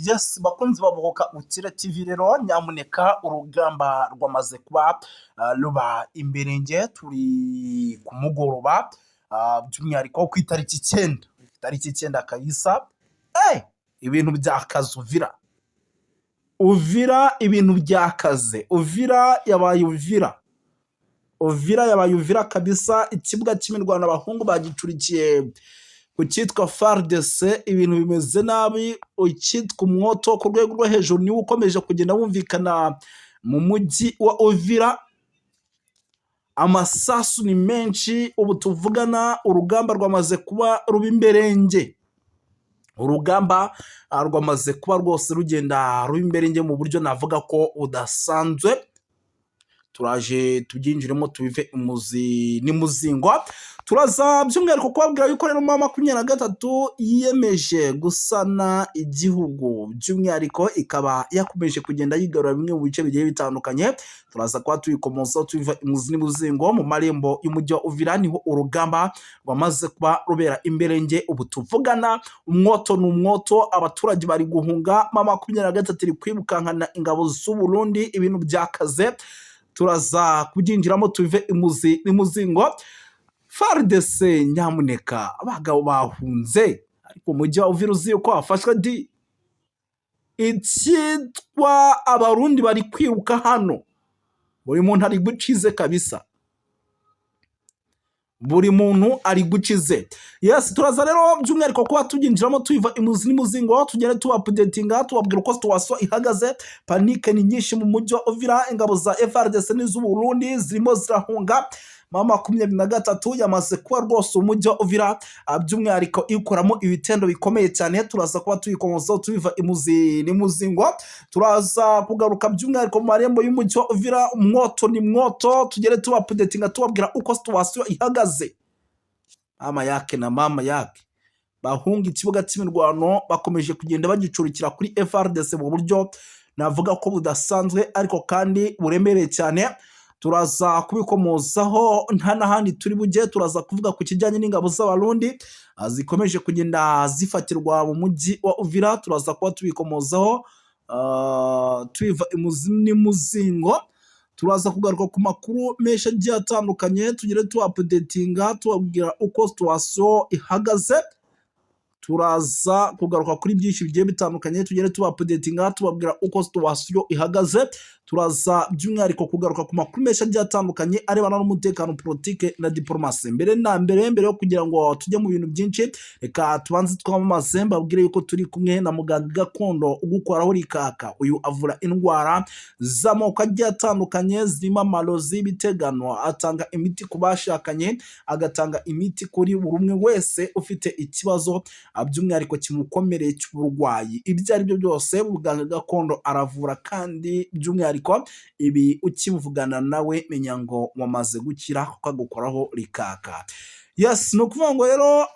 Yes, bakunzi babohoka Ukira TV rero nyamuneka urugamba rwamaze kuba ruba imberenge turi ku mugoroba by'umwihariko ku itariki 9 Kayisa. Ibintu byakaze Uvira ibintu byakaze Uvira yabaye Uvira kabisa. Ikibuga cy'imirwano abahungu bagicurikiye ku cyitwa FARDC, ibintu bimeze nabi. Icyitwa umwoto ku rwego rwo hejuru niwo ukomeje kugenda wumvikana mu mujyi wa Uvira. Amasasu ni menshi, ubu tuvugana urugamba rwamaze kuba ruba imberenge. Urugamba rwamaze kuba rwose rugenda ruba imberenge mu buryo navuga ko udasanzwe. Turaje tubyinjiremo tubive imuzi n'imuzingwa. Turaza by'umwihariko kubabwira yuko rero mama 23 yiyemeje gusana igihugu, by'umwihariko ikaba yakomeje kugenda yigarura bimwe mu bice bigiye bitandukanye. Turaza kuba tuyikomoza tubiva imuzi n'imuzingwa mu marembo y'umujyi wa Uvira, niho urugamba rwamaze kuba rubera imberenge. Ubu tuvugana umwoto n'umwoto, abaturage bari guhunga. Mama 23 iri kwibukankana ingabo z'u Burundi, ibintu byakaze. Turaza kubyinjiramo tubive imuzi n'imuzingwa. FARDC nyamuneka abagabo bahunze, ariko umujyi wa Uvira uzi yuko hafashwe icyitwa abarundi bari kwiruka hano. Buri muntu ari gucize kabisa, buri muntu ari gucize. Yes, turaza rero by'umwihariko kuba tubyinjiramo tubiva imuzi n'imuzingwa, tugenda tubapudetinga tubabwira uko situation ihagaze. Panike ni nyinshi mu mujyi wa Uvira, ingabo za FARDC n'iz'u Burundi zirimo zirahunga. Mama 23 yamaze kuba rwose umujyi wa Uvira by'umwihariko ikoramo ibitendo bikomeye cyane. Turaza kuba tuyikomoza tubiva imuzi n'imuzingwa. Turaza kugaruka by'umwihariko mu marembo y'umujyi wa Uvira. Umwoto ni mwoto, tugere tubapudetinga tubabwira uko situation ihagaze. Mama yake na mama yake bahunga ikibuga cy'imirwano bakomeje kugenda bagicurikira kuri FARDC mu buryo navuga ko budasanzwe ariko kandi buremereye cyane. Turaza kubikomozaho nta n'ahandi turi bujye. Turaza kuvuga ku kijyanye n'ingabo z'abarundi zikomeje kugenda zifatirwa mu mujyi wa Uvira. Turaza kuba tubikomozaho tubiva imuzi n'umuzingo. Turaza kugaruka ku makuru menshi agiye atandukanye, tugere tubapudetinga tubabwira uko situation ihagaze. Turaza kugaruka kuri byinshi bigiye bitandukanye, tugere tubapudetinga tubabwira uko situation ihagaze. Turaza by'umwihariko kugaruka ku makuru menshi agiye atandukanye arebana n'umutekano, politike na diplomasi. Mbere yo kugira ngo tujye mu bintu byinshi, reka tubanze twamamaze mbabwire yuko turi kumwe na muganga gakondo ugukoraho rikaka. Uyu avura indwara z'amoko agiye atandukanye zirimo amarozi, biteganwa. Atanga imiti ku bashakanye, agatanga imiti kuri buri umwe wese ufite ikibazo by'umwihariko kimukomereye cy'uburwayi. Ibyo ari byo byose muganga gakondo aravura, kandi by'umwihariko ibi ukivugana nawe menya ngo wamaze gukira kuko agukoraho rikaka. Yes, no kuvuga ngo rero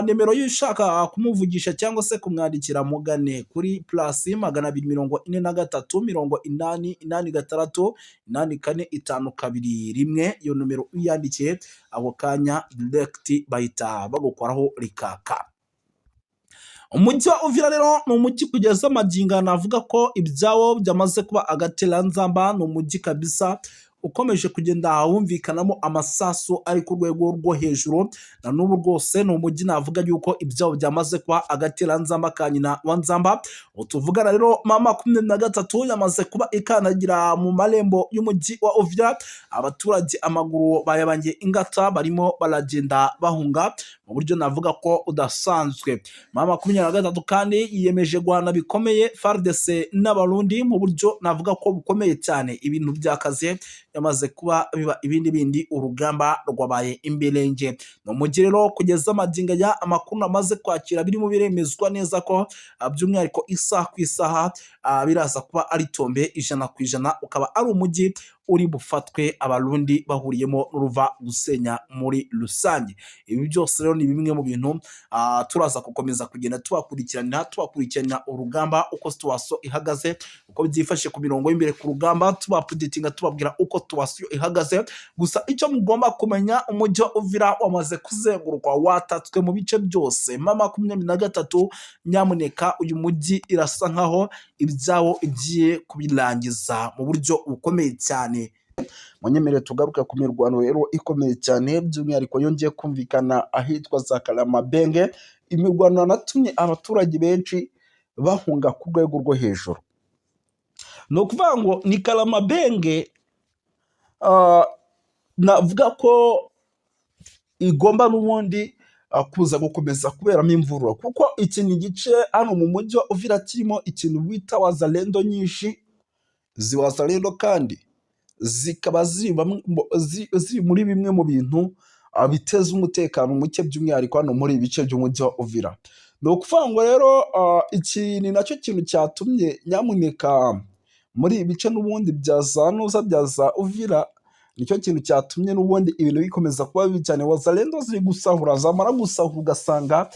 nimero y'ushaka kumuvugisha cyangwa se kumwandikira mugane kuri +243 iyo numero uyandikiye ako kanya direct bahita bagukoraho rikaka. Umujyi wa Uvira rero ni umujyi kugeza amaginga navuga ko ibyawo byamaze kuba agateranzamba. Ni umujyi kabisa ukomeje kugenda wumvikanamo amasasu ari ku rwego rwo hejuru. Na n'ubu rwose ni umujyi navuga yuko ibyawo byamaze kuba agateranzamba ka nyina wa nzamba. Utuvugana rero mama 23 yamaze kuba ikanagira mu marembo y'umujyi wa Uvira. Abaturage amaguru bayabangiye ingata, barimo baragenda bahunga mu buryo navuga ko udasanzwe. Mama 23 kandi yiyemeje guhana bikomeye FARDC n'abarundi mu buryo navuga ko bukomeye cyane. Ibintu byakaze yamaze kuba biba ibindi urugamba rwabaye imberenge. No mujyi rero kugeza amaginga ya amakuru amaze kwakira birimo biremezwa neza ko by'umwihariko isaha ku isaha biraza kuba ari tombe 100%. Ukaba ari umujyi uri bufatwe abarundi bahuriyemo n'uruva gusenya muri rusange. Ibi byose rero ni bimwe mu bintu turaza gukomeza kugenda tubakurikirana urugamba uko situwasiyo ihagaze, uko byifashe ku mirongo y'imbere ku rugamba, tubapudetinga tubabwira uko situwasiyo ihagaze. Gusa icyo mugomba kumenya, umujyi wa Uvira wamaze kuzengurukwa, watatswe mu bice byose. M23 nyamuneka uyu mujyi irasa nkaho ibyawo igiye kubirangiza mu buryo bukomeye cyane. Munyemerere tugaruka ku mirwano rero ikomeye cyane, by'umwihariko yongeye kumvikana ahitwa za Kalamabenge. Imirwano yanatumye abaturage benshi bahunga ku rwego rwo hejuru. Ni ukuvuga ngo ni Kalamabenge, navuga ko igomba n'ubundi kuza gukomeza kuberamo imvururu, kuko iki ni igice hano mu mujyi wa Uvira kirimo ikintu bita wazalendo nyinshi. Izi wazalendo kandi zikaba ziri muri bimwe mu bintu biteza umutekano muke, by'umwihariko hano muri ibi bice by'umujyi wa Uvira. Ni ukuvuga ngo rero iki ni nacyo kintu cyatumye nyamuneka muri ibi bice n'ubundi bya za Nuza bya za Uvira, nicyo kintu cyatumye n'ubundi ibintu bikomeza kuba bibi cyane. Wazalendo ziri gusahura, zamara gusahura ugasanga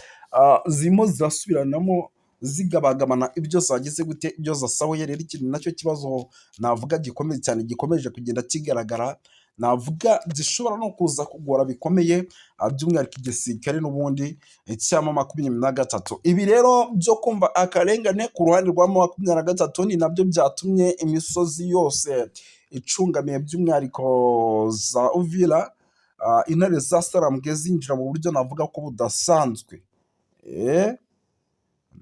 zirimo zirasubiranamo zigabagabana ibyo zagize gute, ibyo zasahuye. Rero ikintu nacyo kibazo navuga gikomeye cyane gikomeje kugenda kigaragara, navuga gishobora no kuza kugora bikomeye by'umwihariko igisirikare n'ubundi cya M23. Ibi rero byo kumva akarengane ku ruhande rwa M23 ni nabyo byatumye imisozi yose icungamiye by'umwihariko za Uvira, intare za Sarambwe zinjira mu buryo navuga ko budasanzwe.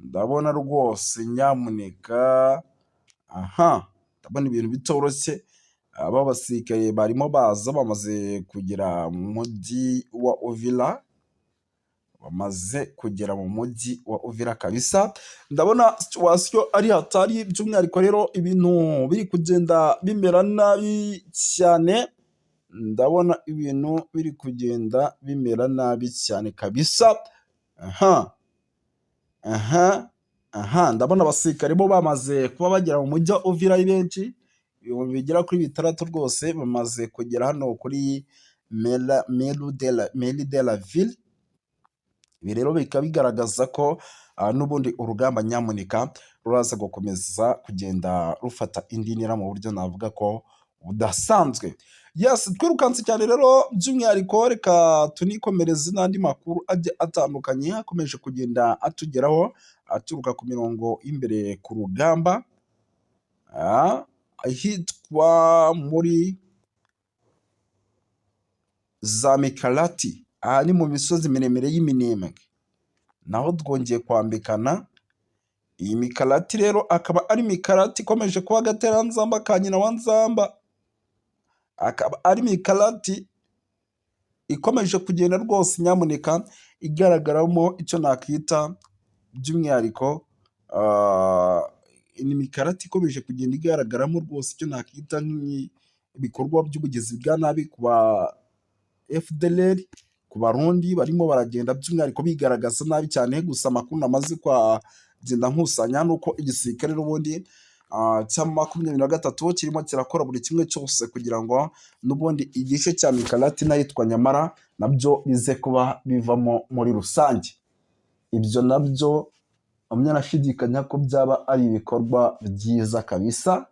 Ndabona rwose nyamuneka, ndabona ibintu bitoroshye. Aba basirikare barimo baza, bamaze kugera mu mujyi wa Uvira, bamaze kugera mu mujyi wa Uvira kabisa. Ndabona situwasiyo ari hatari, by'umwihariko rero ibintu biri kugenda bimera nabi cyane. Ndabona ibintu biri kugenda bimera nabi cyane kabisa. Ndabona abasirikare bo bamaze kuba bagera mu mujyi wa Uvira ari benshi, ibihumbi bigera kuri 6 rwose bamaze kugera hano kuri Mairie de la Ville. Ibi rero bikaba bigaragaza ko n'ubundi urugamba nyamuneka ruraza gukomeza kugenda rufata indi ntera mu buryo navuga ko budasanzwe. Yes, twirukanse cyane rero, by'umwihariko reka tunikomereze n'andi makuru atandukanye hakomeje kugenda atugeraho aturuka ku mirongo y'imbere ku rugamba, ahitwa muri za Mikarati. Aha ni mu misozi miremire y'Iminembwe, naho twongeye kwambikana. Iyi Mikarati rero akaba ari Mikarati ikomeje kuba agateranzamba ka nyina wa Nzamba, akaba ari Mikarati ikomeje kugenda rwose nyamuneka igaragaramo icyo nakita by'umwihariko, ni Mikarati ikomeje kugenda igaragaramo rwose icyo nakita nk'ibikorwa by'ubugizi bwa nabi ku ba FDLR, ku Barundi barimo baragenda by'umwihariko bigaragaza nabi cyane. Gusa amakuru namaze kwagenda nkusanya nuko igisirikare n'ubundi cya M23 kirimo kirakora buri kimwe cyose kugira ngo n'ubundi igice cya Mikarati n'ahitwa Nyamara nabyo bize kuba bivamo muri rusange. Ibyo nabyo nashidikanya ko byaba ari ibikorwa byiza kabisa.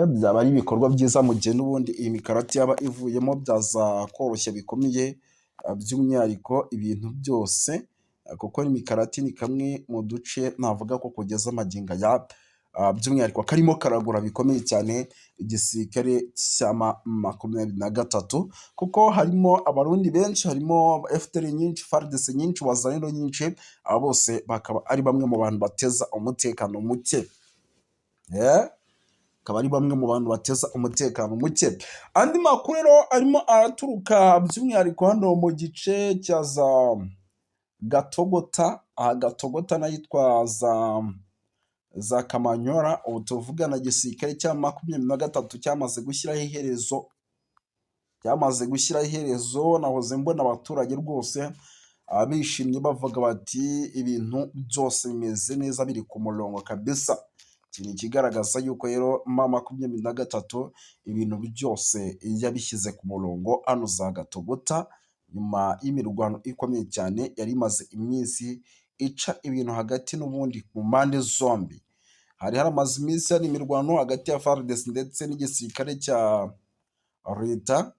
Byaba ari ibikorwa byiza mu gihe n'ubundi iyi Mikarati yaba ivuyemo, byaza koroshya bikomeye by'umwihariko ibintu byose, kuko Mikarati ni kamwe mu duce navuga ko kugeza amagingo ya by'umwihariko karimo karagura bikomeye cyane igisirikare cya M23, kuko harimo Abarundi benshi, harimo FDL nyinshi, FARDC nyinshi, wazalendo nyinshi. Aba bose bakaba ari bamwe mu bantu bateza umutekano muke. Akaba ari bamwe mu bantu bateza umutekano muke. Andi makuru rero arimo araturuka by'umwihariko hano mu gice cya za Gatogota. Gatogota n'ahitwa za Kamanyora. Ubu tuvugana igisirikare cya M23 cyamaze gushyiraho iherezo. Nahoze mbona abaturage rwose bishimye bavuga bati ibintu byose bimeze neza, biri ku murongo kabisa. iki ni ikigaragaza yuko rero M23 ibintu byose yabishyize ku murongo hano za Gatogota, nyuma y'imirwano ikomeye cyane yari imaze iminsi ica ibintu hagati n'ubundi mu mpande zombi. Hari haramaze iminsi hari imirwano hagati ya FARDC ndetse n'igisirikare cya leta,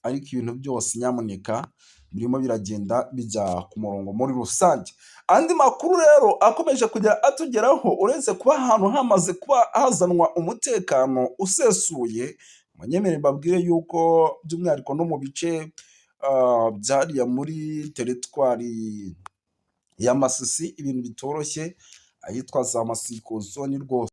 ariko ibintu byose nyamuneka birimo biragenda bijya ku murongo muri rusange. Andi makuru rero akomeje kujya atugeraho, uretse kuba ahantu hamaze kuba hazanwa umutekano usesuye, munyemere mbabwire yuko by'umwihariko no mu bice byariya muri teritwari ya Masisi ibintu bitoroshye, ahitwa za Masiko zone rwose